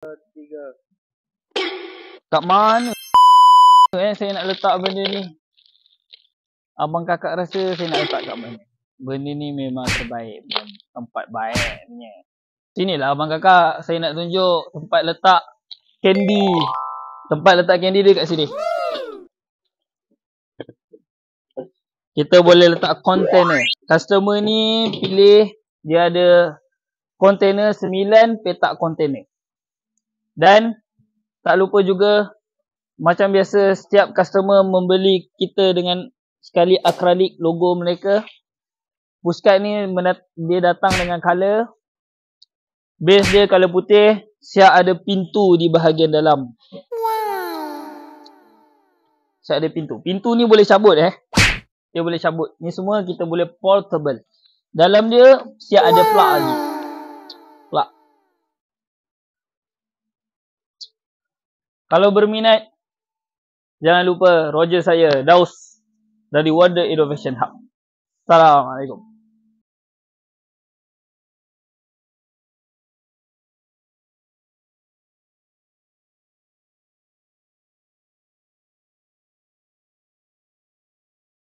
3. Kat mana saya nak letak benda ni? Abang kakak rasa saya nak letak kat mana? Benda ni memang terbaik, tempat baik punya. Sinilah abang kakak, saya nak tunjuk tempat letak kandy. Tempat letak kandy dia kat sini. Kita boleh letak container. Customer ni pilih, dia ada container 9 petak container. Dan tak lupa juga, macam biasa setiap customer membeli kita dengan sekali akrilik logo mereka. Pushcart ni dia datang dengan color. Base dia color putih, siap ada pintu di bahagian dalam. Siap ada pintu. Pintu ni boleh cabut Dia boleh cabut. Ni semua kita boleh portable. Dalam dia siap ada plug lagi. Plug. Kalau berminat, jangan lupa Roger saya, Daus dari Wonder Innovation Hub. Assalamualaikum.